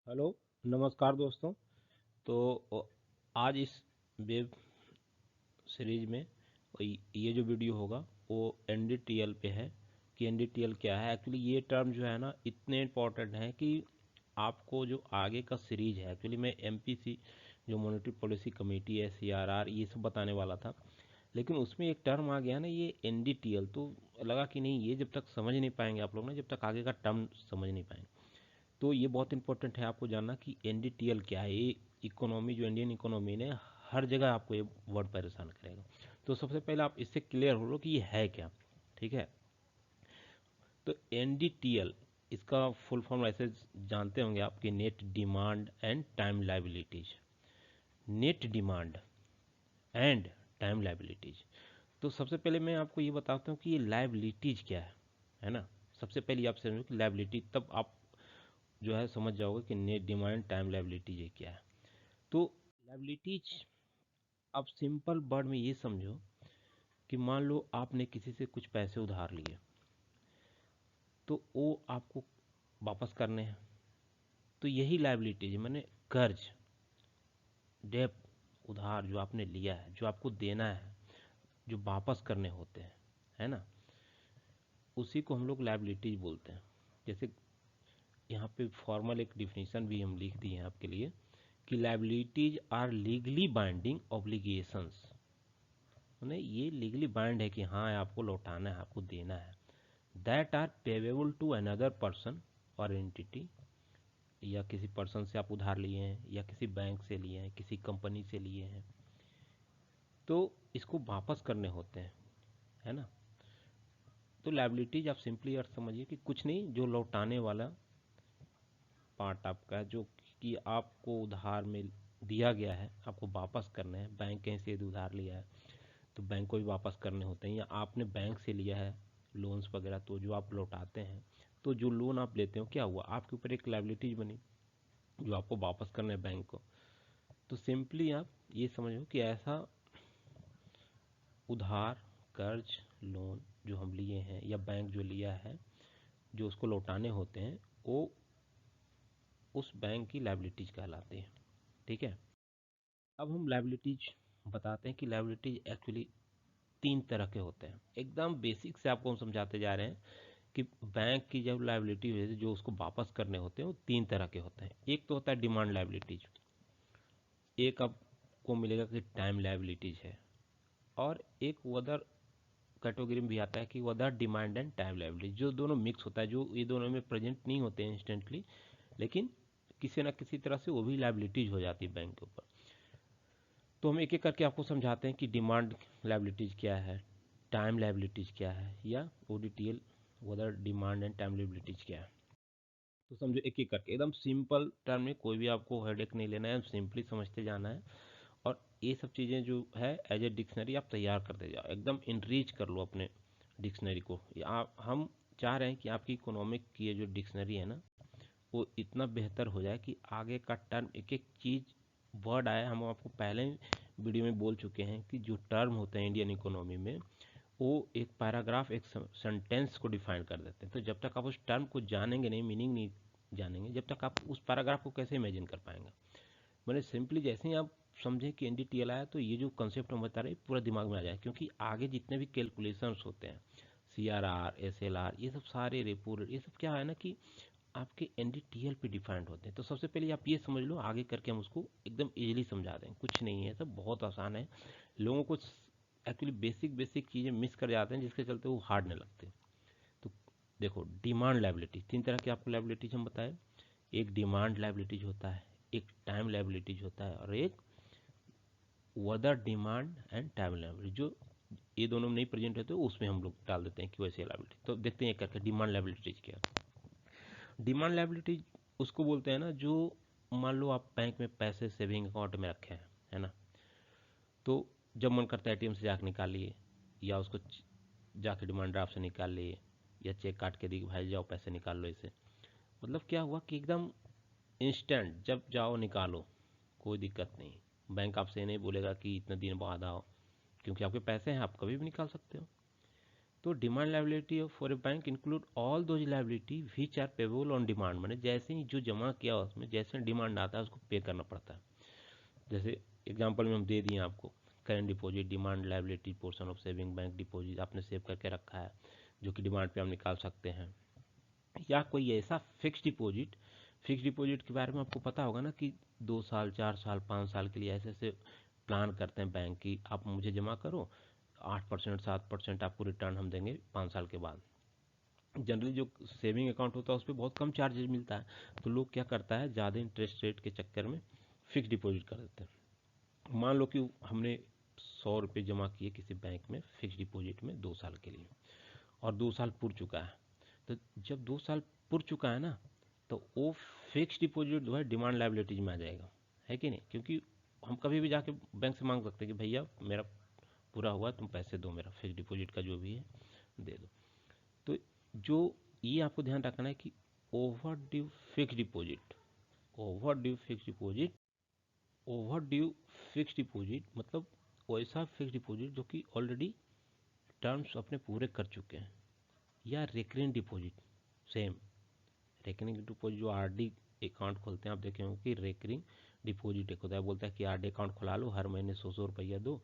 Hello, नमस्कार दोस्तों। तो आज इस वेब सीरीज में ये जो वीडियो होगा वो एनडीटीएल पे है कि एनडीटीएल क्या है। एक्चुअली ये टर्म जो है ना इतने इम्पोर्टेंट है कि आपको जो आगे का सीरीज है, एक्चुअली मैं एमपीसी जो मॉनेटरी पॉलिसी कमेटी है, सीआरआर, ये सब बताने वाला था, लेकिन उसमें एक टर्म आ गया ना ये एनडीटीएल। तो लगा कि नहीं, ये जब तक समझ नहीं पाएंगे आप लोग ना, जब तक आगे का टर्म समझ नहीं पाएंगे। तो ये बहुत इंपॉर्टेंट है आपको जानना कि एनडीटीएल क्या है। ये इकोनॉमी, जो इंडियन इकोनॉमी ने, हर जगह आपको ये वर्ड परेशान करेगा। तो सबसे पहले आप इससे क्लियर हो लो कि ये है क्या। ठीक है। तो एनडीटीएल, इसका फुल फॉर्म ऐसे जानते होंगे आप कि net demand and time liabilities. Net demand and time liabilities. तो सबसे पहले मैं आपको ये बताता हूँ कि ये लाइबिलिटीज क्या है ना। सबसे पहले आप समझो कि लाइबिलिटी, तब आप जो है समझ जाओगे कि नेट डिमांड टाइम लाइबिलिटीज ये क्या है। तो लाइबिलिटीज, आप सिंपल वर्ड में ये समझो कि मान लो आपने किसी से कुछ पैसे उधार लिए, तो वो आपको वापस करने हैं। तो यही लाइबिलिटीज है, मैंने कर्ज, डेप, उधार जो आपने लिया है, जो आपको देना है, जो वापस करने होते हैं, है ना, उसी को हम लोग लाइबिलिटीज बोलते हैं। जैसे यहाँ पे फॉर्मल एक डिफिनीशन भी हम लिख दिए हैं आपके लिए कि liabilities are legally binding obligations. मैंने ये लीगली बाइंड है कि हाँ आपको लौटाना है, आपको देना है। That are payable to another person और एंटिटी, या किसी पर्सन से आप उधार लिए हैं, या किसी बैंक से लिए हैं, किसी कंपनी से लिए हैं, तो इसको वापस करने होते हैं, है ना। तो लाइबिलिटीज आप सिंपली अर्थ समझिए कि कुछ नहीं, जो लौटाने वाला पार्ट आपका है, जो कि आपको उधार में दिया गया है, आपको वापस करना है। बैंक कहीं से यदि उधार लिया है तो बैंक को भी वापस करने होते हैं, या आपने बैंक से लिया है लोन्स वगैरह, तो जो आप लौटाते हैं, तो जो लोन आप लेते हो, क्या हुआ, आपके ऊपर एक लाइबिलिटीज बनी जो आपको वापस करना है बैंक को। तो सिंपली आप ये समझो कि ऐसा उधार, कर्ज, लोन जो हम लिए हैं, या बैंक जो लिया है, जो उसको लौटाने होते हैं, वो उस बैंक की लाइबिलिटीज कहलाती है। ठीक है। अब हम लाइबिलिटीज बताते हैं कि लाइबिलिटीज एक्चुअली तीन तरह के होते हैं। एकदम बेसिक से आपको हम समझाते जा रहे हैं कि बैंक की जब लाइबिलिटी है, जो उसको वापस करने होते हैं, वो तीन तरह के होते हैं। एक तो होता है डिमांड लाइबिलिटीज, एक आपको मिलेगा कि टाइम लाइबिलिटीज है, और एक अदर कैटेगरी में भी आता है कि other demand and time liabilities, जो दोनों मिक्स होता है, जो ये दोनों में प्रेजेंट नहीं होते हैं इंस्टेंटली, लेकिन किसी ना किसी तरह से वो भी लाइबिलिटीज हो जाती है बैंक के ऊपर। तो हम एक एक करके आपको समझाते हैं कि डिमांड लाइबिलिटीज क्या है, टाइम लाइबिलिटीज क्या है, या ODTL, other demand and time liabilities क्या है। तो समझो एक एक करके, एकदम सिंपल टर्म में, कोई भी आपको हेडेक नहीं लेना है, सिंपली समझते जाना है। और ये सब चीज़ें जो है एज ए डिक्शनरी आप तैयार करते जाओ, एकदम इनरीच कर लो अपने डिक्शनरी को। हम चाह रहे हैं कि आपकी इकोनॉमिक की ये जो डिक्शनरी है ना, वो इतना बेहतर हो जाए कि आगे का टर्म, एक एक चीज़, वर्ड आया, हम आपको पहले वीडियो में बोल चुके हैं कि जो टर्म होते हैं इंडियन इकोनॉमी में, वो एक पैराग्राफ, एक सेंटेंस को डिफाइन कर देते हैं। तो जब तक आप उस टर्म को जानेंगे नहीं, मीनिंग नहीं जानेंगे, जब तक आप उस पैराग्राफ को कैसे इमेजिन कर पाएंगे। मैंने सिंपली जैसे ही आप समझे कि एनडीटीएल आया, तो ये जो कंसेप्ट हम बता रहे हैं पूरा दिमाग में आ जाए, क्योंकि आगे जितने भी कैलकुलेशंस होते हैं, सीआरआर, एसएलआर, ये सब सारे रेपो रेट, ये सब क्या है ना कि आपके एनडीटीएल पे डिफाइंड होते हैं। तो सबसे पहले आप ये समझ लो, आगे करके हम उसको एकदम इजीली समझा दें। कुछ नहीं है, सब बहुत आसान है। लोगों को एक्चुअली बेसिक बेसिक चीज़ें मिस कर जाते हैं, जिसके चलते वो हार्ड नहीं लगते। तो देखो, डिमांड लाइबिलिटी, तीन तरह की आपको लाइबिलिटीज हम बताए। एक डिमांड लाइबिलिटीज होता है, एक टाइम लाइबिलिटीज होता है, और एक Vadar demand and time liability, जो ये दोनों में नहीं प्रेजेंट होते उसमें हम लोग डाल देते हैं कि वैसे लाइबिलिटी। तो देखते हैं एक करके डिमांड लाइबिलिटीज क्या है। डिमांड लाइबिलिटी उसको बोलते हैं ना, जो मान लो आप बैंक में पैसे सेविंग अकाउंट में रखे हैं, है ना, तो जब मन करता है एटीएम से जाके निकाल लिए, या उसको जाके डिमांड ड्राफ्ट से निकाल लिए, या चेक काट के दी कि भाई जाओ पैसे निकाल लो इसे। मतलब क्या हुआ कि एकदम इंस्टेंट, जब जाओ निकालो, कोई दिक्कत नहीं। बैंक आपसे ये नहीं बोलेगा कि इतने दिन बाद आओ, क्योंकि आपके पैसे हैं, आप कभी भी निकाल सकते हो। तो demand liability for a bank include all those liability which are payable on demand, माने जैसे ही जो जमा किया उसमें जैसे डिमांड आता है उसको पे करना पड़ता है। जैसे एग्जांपल में हम दे दिए आपको, current deposit demand liability portion of saving bank deposit आपने सेव करके रखा है जो कि डिमांड पे हम निकाल सकते हैं। या कोई ऐसा फिक्स डिपॉजिट के बारे में आपको पता होगा ना कि 2 साल 4 साल 5 साल के लिए ऐसे ऐसे प्लान करते हैं बैंक की, आप मुझे जमा करो 8% 7% आपको रिटर्न हम देंगे 5 साल के बाद। जनरली जो सेविंग अकाउंट होता है उस पर बहुत कम चार्जेस मिलता है, तो लोग क्या करता है ज़्यादा इंटरेस्ट रेट के चक्कर में फिक्स डिपॉजिट कर देते हैं। मान लो कि हमने 100 रुपये जमा किए किसी बैंक में फिक्स डिपॉजिट में 2 साल के लिए, और 2 साल पुर चुका है। तो जब 2 साल पुर चुका है ना, तो वो फिक्स डिपॉजिट जो है डिमांड लायबिलिटीज में आ जाएगा, है कि नहीं? क्योंकि हम कभी भी जाके बैंक से मांग सकते हैं कि भैया मेरा पूरा हुआ, तुम पैसे दो, मेरा फिक्स डिपॉजिट का जो भी है दे दो। तो जो ये आपको ध्यान रखना है कि over due fix deposit, over due fix deposit over due fix deposit मतलब वैसा फिक्स डिपॉजिट जो कि ऑलरेडी टर्म्स अपने पूरे कर चुके हैं। या recurring deposit, same recurring deposit जो आरडी अकाउंट खोलते हैं, आप देखे होंगे कि रेकरिंग डिपॉजिट एक होता है, बोलता है कि आरडी अकाउंट खुला लो, हर महीने 100 रुपया दो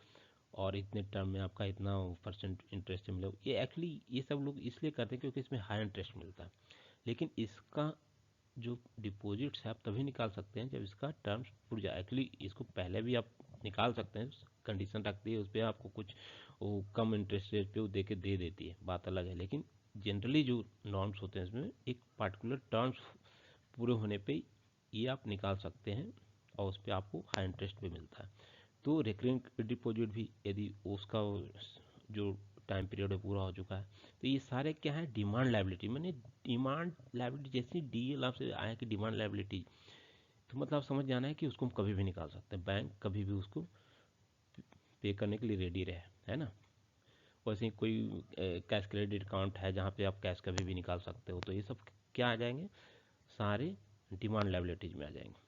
और इतने टर्म में आपका इतना % इंटरेस्ट मिलेगा। ये एक्चुअली ये सब लोग इसलिए करते हैं क्योंकि इसमें हाई इंटरेस्ट मिलता है, लेकिन इसका जो डिपॉजिट्स है आप तभी निकाल सकते हैं जब इसका टर्म्स पूरा जाए। एक्चुअली इसको पहले भी आप निकाल सकते हैं, कंडीशन रखती है उस पर आपको कुछ वो कम इंटरेस्ट रेट पे वो दे देती है, बात अलग है। लेकिन जनरली जो नॉर्म्स होते हैं इसमें एक पार्टिकुलर टर्म्स पूरे होने पे ये आप निकाल सकते हैं और उस पर आपको हाई इंटरेस्ट पे मिलता है। तो रिकरिंग डिपॉजिट भी यदि उसका जो टाइम पीरियड है पूरा हो चुका है, तो ये सारे क्या है डिमांड लायबिलिटी। मैंने डिमांड लायबिलिटी जैसे डीएल आपसे आया कि डिमांड लायबिलिटी, तो मतलब समझ जाना है कि उसको हम कभी भी निकाल सकते हैं, बैंक कभी भी उसको पे करने के लिए रेडी रहे, है ना। वैसे ही कोई कैश क्रेडिट अकाउंट है जहाँ पे आप कैश कभी भी निकाल सकते हो, तो ये सब क्या आ जाएंगे, सारे डिमांड लायबिलिटीज में आ जाएंगे।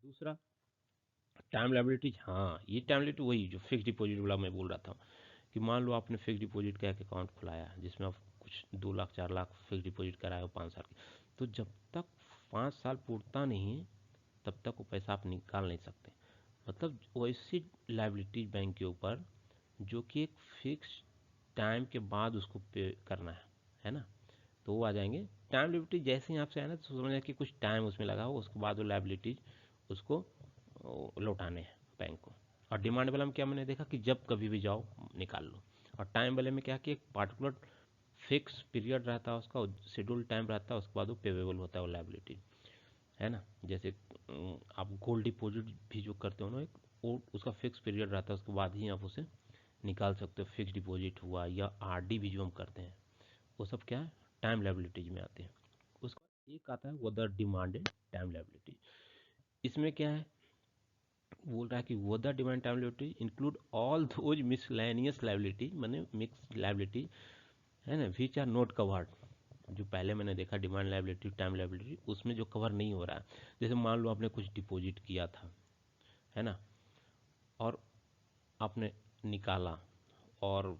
दूसरा टाइम लायबिलिटीज, हाँ ये टाइम लायबिलिटी वही जो फिक्स डिपॉजिट वाला मैं बोल रहा था कि मान लो आपने फिक्स डिपॉजिट का एक अकाउंट खुलाया जिसमें आप कुछ 2 लाख 4 लाख फिक्स डिपॉजिट कराए हो 5 साल की, तो जब तक 5 साल पूरता नहीं है तब तक वो पैसा आप निकाल नहीं सकते। मतलब वैसी लायबिलिटीज बैंक के ऊपर जो कि एक फिक्स टाइम के बाद उसको पे करना है ना, तो वो आ जाएंगे टाइम लायबिलिटी। जैसे ही आपसे आए ना तो समझना कि कुछ टाइम उसमें लगा हो, उसके बाद वो लायबिलिटीज उसको लौटाने हैं बैंक को। और डिमांड वाला में क्या मैंने देखा कि जब कभी भी जाओ निकाल लो, और टाइम वाले में क्या कि एक पार्टिकुलर फिक्स पीरियड रहता है उसका, शेड्यूल टाइम रहता है, उसके बाद वो पेवेबल होता है वो लायबिलिटी, है ना। जैसे आप गोल्ड डिपॉजिट भी जो करते हो ना, एक वो उसका फिक्स पीरियड रहता है, उसके बाद ही आप उसे निकाल सकते हो। फिक्स डिपॉजिट हुआ या आरडी भी जो हम करते हैं वो सब क्या है टाइम लायबिलिटीज में आते हैं। उसका एक आता है Vadar demand and time liability. इसमें क्या है बोल रहा है कि Vadar demand time liability include all those miscellaneous liability, माने मिक्स लायबिलिटी, है ना, विच आर नॉट कवर्ड। जो पहले मैंने देखा डिमांड लायबिलिटी टाइम लायबिलिटी उसमें जो कवर नहीं हो रहा है, जैसे मान लो आपने कुछ डिपॉजिट किया था, है ना, और आपने निकाला और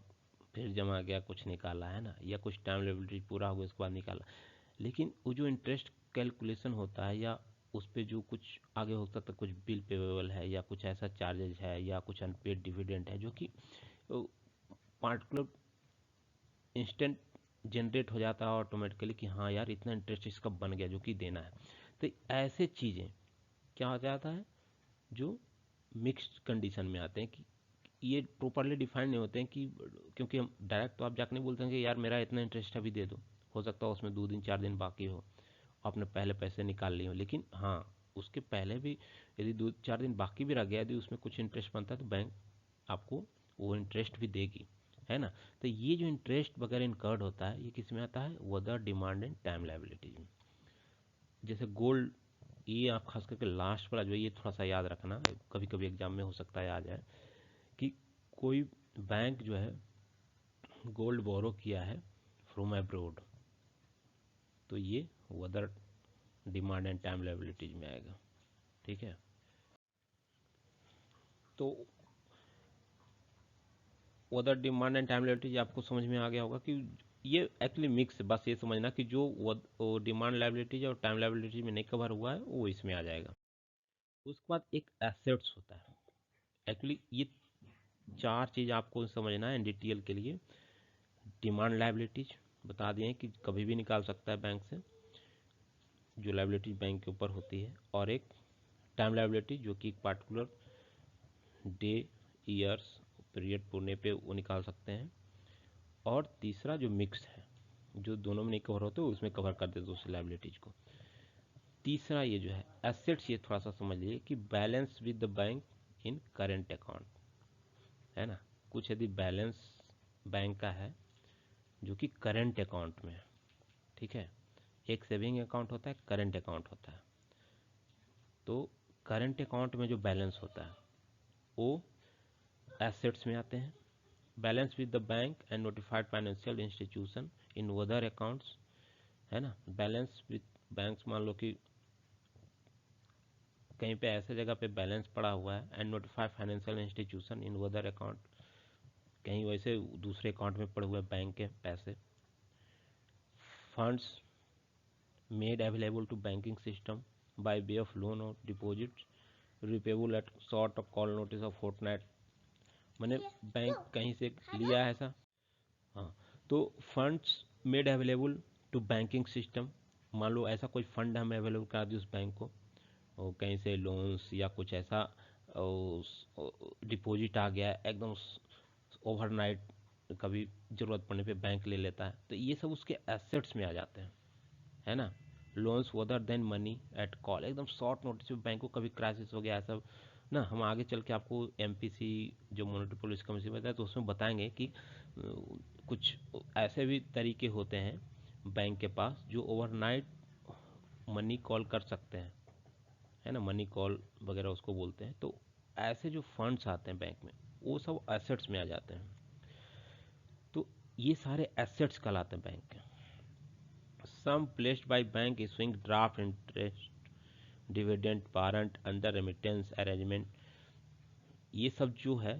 फिर जमा गया कुछ निकाला, है ना, या कुछ टाइम लायबिलिटी पूरा हो गया उसके बाद निकाला, लेकिन वो जो इंटरेस्ट कैलकुलेशन होता है या उस पर जो कुछ आगे हो सकता है, कुछ बिल पेबल है या कुछ ऐसा चार्जेज है या कुछ अनपेड डिविडेंड है जो कि पार्टिकुलर इंस्टेंट जनरेट हो जाता है ऑटोमेटिकली कि हाँ यार इतना इंटरेस्ट इसका बन गया जो कि देना है। तो ऐसे चीज़ें क्या हो जाता है जो मिक्स्ड कंडीशन में आते हैं कि ये प्रॉपरली डिफाइन नहीं होते हैं कि, क्योंकि हम डायरेक्ट तो आप जाकर नहीं बोलते हैं कि यार मेरा इतना इंटरेस्ट अभी दे दो, हो सकता है उसमें 2 दिन 4 दिन बाकी हो, आपने पहले पैसे निकाल लिए हो, लेकिन हाँ उसके पहले भी यदि 2 4 दिन बाकी भी रह गया, यदि उसमें कुछ इंटरेस्ट बनता है तो बैंक आपको वो इंटरेस्ट भी देगी, है ना। तो ये जो इंटरेस्ट वगैरह इनकर्ड होता है ये किस में आता है, Vadar demand and time liabilities में। जैसे गोल्ड, ये आप खास करके लास्ट वाला जो है ये थोड़ा सा याद रखना, कभी कभी एग्जाम में हो सकता है आ जाए कि कोई बैंक जो है गोल्ड बोरो किया है फ्रॉम अब्रोड, तो ये Vadar demand and time liabilities में आएगा, ठीक है। तो other demand and time liability आपको समझ में आ गया होगा कि ये एक्चुअली मिक्स है। बस ये समझना कि जो डिमांड लायबिलिटीज और टाइम लायबिलिटी में नहीं कवर हुआ है वो इसमें आ जाएगा। उसके बाद एक एसेट्स होता है। एक्चुअली ये चार चीज़ आपको समझना है एनडीटीएल के लिए। डिमांड लायबिलिटीज बता दिए कि कभी भी निकाल सकता है बैंक से, जो लायबिलिटी बैंक के ऊपर होती है, और एक टाइम लायबिलिटी जो कि एक पार्टिकुलर डे, ईयर्स, पीरियड पूरे पे वो निकाल सकते हैं, और तीसरा जो मिक्स है, जो दोनों में नहीं कवर होते उसमें कवर कर देते उस लायबिलिटीज को। तीसरा ये जो है एसेट्स, ये थोड़ा सा समझ लीजिए कि balance with the bank in current account, है ना। कुछ यदि बैलेंस बैंक का है जो कि करेंट अकाउंट में है, ठीक है। एक सेविंग अकाउंट होता है, करेंट अकाउंट होता है। तो करेंट अकाउंट में जो बैलेंस होता है वो एसेट्स में आते हैं। Balance with the bank and notified financial institution in other accounts, है ना। बैलेंस विद बैंक्स, मान लो कि कहीं पे ऐसे जगह पे बैलेंस पड़ा हुआ है, and notified financial institution in other account, कहीं वैसे दूसरे अकाउंट में पड़े हुए बैंक के पैसे। Funds made available to banking system by way of loan और deposit repayable at short of call notice of fortnight, मैंने बैंक कहीं से लिया है ऐसा। हाँ, तो funds made available to banking system, मान लो ऐसा कोई फंड हमें अवेलेबल करा दी उस बैंक को, और कहीं से लोन्स या कुछ ऐसा डिपॉजिट आ गया एकदम ओवरनाइट, कभी ज़रूरत पड़ने पे बैंक ले लेता है, तो ये सब उसके एसेट्स में आ जाते हैं, है ना। Loans other than money at call, एकदम शॉर्ट नोटिस पे बैंक को कभी क्राइसिस हो गया ऐसा ना। हम आगे चल के आपको एमपीसी जो मॉनेटरी पॉलिसी कमीशन बताया तो उसमें बताएंगे कि कुछ ऐसे भी तरीके होते हैं बैंक के पास जो ओवरनाइट मनी कॉल कर सकते हैं, है ना। मनी कॉल वगैरह उसको बोलते हैं। तो ऐसे जो फंड्स आते हैं बैंक में वो सब एसेट्स में आ जाते हैं। तो ये सारे एसेट्स कहलाते हैं बैंक के। Some placed by bank issuing draft, interest, dividend, warrant, under remittance arrangement, ये सब जो है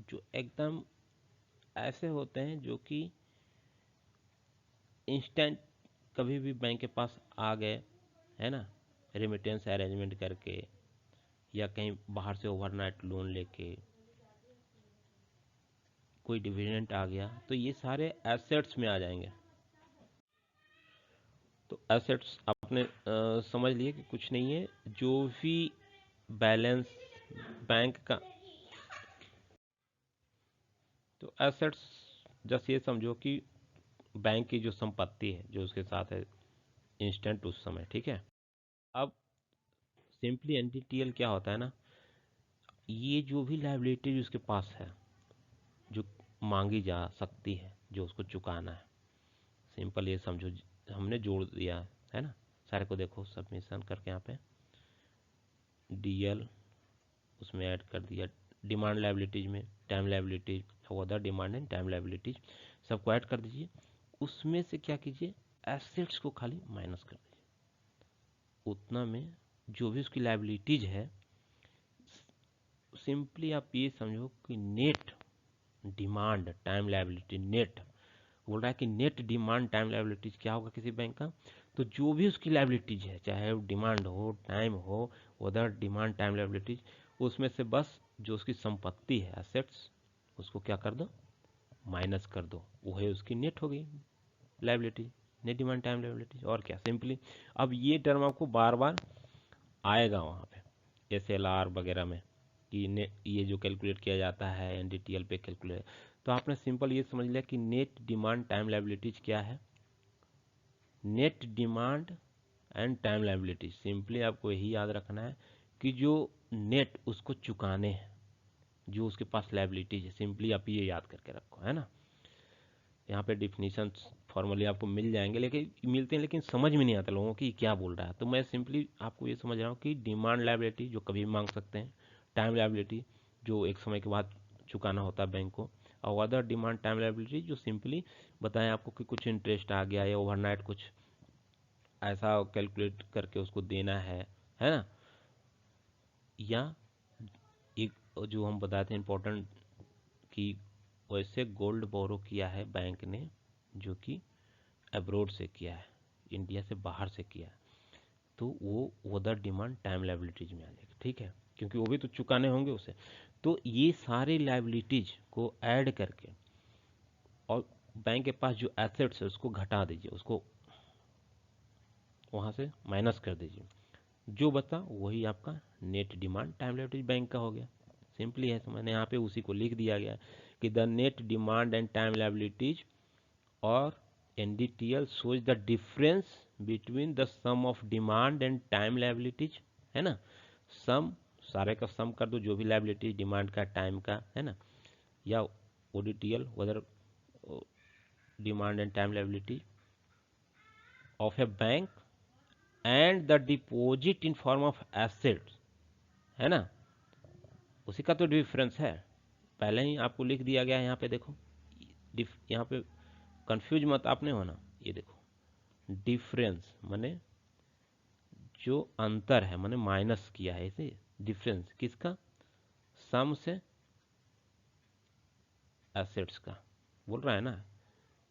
जो एकदम ऐसे होते हैं जो कि इंस्टेंट कभी भी बैंक के पास आ गए, है ना, रेमिटेंस अरेंजमेंट करके, या कहीं बाहर से ओवरनाइट लोन लेके कोई डिविडेंड आ गया, तो ये सारे एसेट्स में आ जाएंगे। तो एसेट्स आपने समझ लिए कि कुछ नहीं है, जो भी बैलेंस बैंक का, तो एसेट्स जस्ट ये समझो कि बैंक की जो संपत्ति है जो उसके साथ है इंस्टेंट उस समय, ठीक है। अब सिंपली एनडीटीएल क्या होता है ना, ये जो भी लायबिलिटी उसके पास है जो मांगी जा सकती है, जो उसको चुकाना है, सिंपल ये समझो, हमने जोड़ दिया है ना सारे को। देखो सबमिशन करके यहाँ पे डीएल उसमें ऐड कर दिया, डिमांड लायबिलिटीज में टाइम लायबिलिटीज और other demand and time liabilities सबको ऐड कर दीजिए। उसमें से क्या कीजिए, एसेट्स को खाली माइनस कर दीजिए। उतना में जो भी उसकी लायबिलिटीज है, सिंपली आप ये समझो कि net demand time liability, net बोल रहा है कि नेट डिमांड टाइम लायबिलिटीज क्या होगा किसी बैंक का, तो जो भी उसकी लायबिलिटीज है, चाहे वो डिमांड हो, टाइम हो, उधर डिमांड टाइम लायबिलिटीज, उसमें से बस जो उसकी संपत्ति है एसेट्स, उसको क्या कर दो, माइनस कर दो, वो है उसकी नेट हो गई liability, net demand time liabilities. और क्या, सिंपली अब ये टर्म आपको बार बार आएगा वहाँ पे एसएलआर वगैरह में कि ये जो कैलकुलेट किया जाता है एनडीटीएल पे कैलकुलेट। तो आपने सिंपल ये समझ लिया कि नेट डिमांड टाइम लायबिलिटीज क्या है, net demand and time liabilities. Simply आपको यही याद रखना है कि जो नेट उसको चुकाने हैं, जो उसके पास लायबिलिटीज है, सिंपली आप ये याद करके रखो, है ना। यहाँ पे डिफिनीशन फॉर्मली आपको मिल जाएंगे, लेकिन मिलते हैं लेकिन समझ में नहीं आता लोगों की क्या बोल रहा है। तो मैं सिंपली आपको ये समझ रहा हूँ कि डिमांड लायबिलिटी जो कभी भी मांग सकते हैं, टाइम लायबिलिटी जो एक समय के बाद चुकाना होता है बैंक को, और अदर डिमांड टाइम लायबिलिटी जो सिंपली बताएं आपको कि कुछ इंटरेस्ट आ गया या ओवरनाइट कुछ ऐसा कैलकुलेट करके उसको देना है ना। या एक जो हम बताते हैं इम्पोर्टेंट कि वैसे गोल्ड बोरो किया है बैंक ने जो कि अब्रोड से किया है, इंडिया से बाहर से किया है, तो वो अदर डिमांड टाइम लायबिलिटीज में आ जाएगी, ठीक है, क्योंकि वो भी तो चुकाने होंगे उसे। तो ये सारे लायबिलिटीज को ऐड करके और बैंक के पास जो एसेट्स है उसको घटा दीजिए, उसको वहाँ से माइनस कर दीजिए, जो बचा वही आपका net demand time liabilities bank का हो गया। सिंपली है, मैंने यहाँ पे उसी को लिख दिया गया कि the net demand and time liabilities और NDTL shows the difference between the sum of demand and time liabilities, है ना। सम सारे का सम कर दो, जो भी लायबिलिटी डिमांड का टाइम का है ना, या ODTL whether demand and time liability of A bank and the deposit in form of assets, है ना, उसी का तो डिफरेंस है। पहले ही आपको लिख दिया गया है यहाँ पे, देखो यहाँ पे कंफ्यूज मत आपने होना। ये देखो डिफरेंस माने जो अंतर है, माने माइनस किया है इसे, डिफरेंस किसका, सम से एसेट्स का। बोल रहा है ना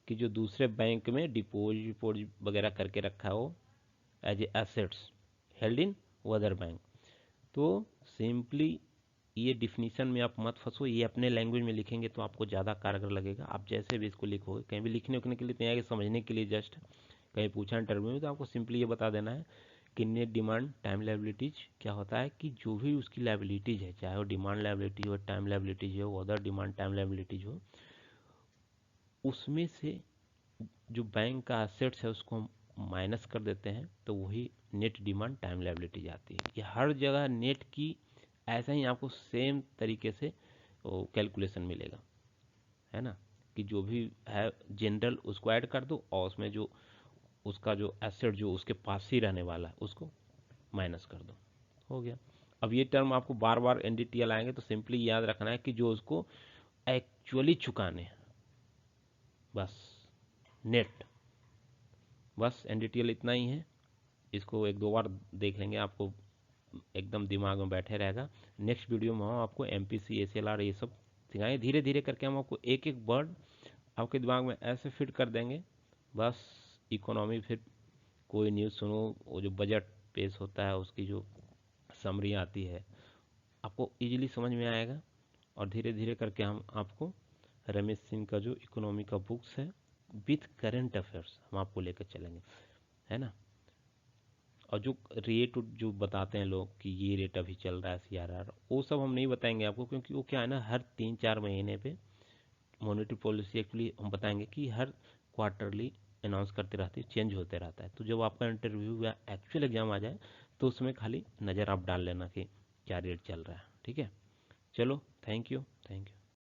कि जो दूसरे बैंक में डिपोजिट वगैरह करके रखा हो as a assets held in other bank. तो सिंपली ये डिफिनीशन में आप मत फंसो, ये अपने लैंग्वेज में लिखेंगे तो आपको ज़्यादा कारगर लगेगा। आप जैसे भी इसको लिखोगे, कहीं भी लिखने उखने के लिए तैयार समझने के लिए, जस्ट कहीं पूछा इंटरव्यू में तो आपको सिंपली ये बता देना है कि नेट डिमांड टाइम लायबिलिटीज क्या होता है कि जो भी उसकी लायबिलिटीज है, चाहे वो डिमांड लायबिलिटी हो, टाइम लायबिलिटीज हो, अदर डिमांड टाइम लायबिलिटीज हो, उसमें से जो बैंक का एसेट्स है उसको हम माइनस कर देते हैं, तो वही नेट डिमांड टाइम लायबिलिटीज आती है। ये हर जगह नेट की ऐसा ही आपको सेम तरीके से कैलकुलेशन मिलेगा, है ना, कि जो भी है जनरल उसको ऐड कर दो और उसमें जो उसका जो एसेट जो उसके पास ही रहने वाला है उसको माइनस कर दो, हो गया। अब ये टर्म आपको बार बार NDTL आएंगे तो सिंपली याद रखना है कि जो उसको एक्चुअली चुकाने हैं, बस नेट, बस NDTL इतना ही है। इसको एक दो बार देख लेंगे, आपको एकदम दिमाग में बैठे रहेगा। नेक्स्ट वीडियो में हम आपको MPC SLR ये सब सिखाएंगे, धीरे धीरे करके हम आपको एक एक वर्ड आपके दिमाग में ऐसे फिट कर देंगे। बस इकोनॉमी, फिर कोई न्यूज़ सुनो, वो जो बजट पेश होता है उसकी जो समरी आती है, आपको इजीली समझ में आएगा। और धीरे धीरे करके हम आपको रमेश सिंह का जो इकोनॉमी का बुक्स है विथ करेंट अफेयर्स हम आपको लेकर चलेंगे, है ना। और जो रेट जो बताते हैं लोग कि ये रेट अभी चल रहा है CRR, वो सब हम नहीं बताएंगे आपको, क्योंकि वो क्या है ना, हर 3-4 महीने पे मॉनेटरी पॉलिसी एक्चुअली हम बताएंगे कि हर क्वार्टरली अनाउंस करते रहते हैं, चेंज होते रहता है। तो जब आपका इंटरव्यू या एक्चुअल एग्जाम आ जाए तो उसमें खाली नज़र आप डाल लेना कि क्या रेट चल रहा है, ठीक है। चलो, थैंक यू, थैंक यू।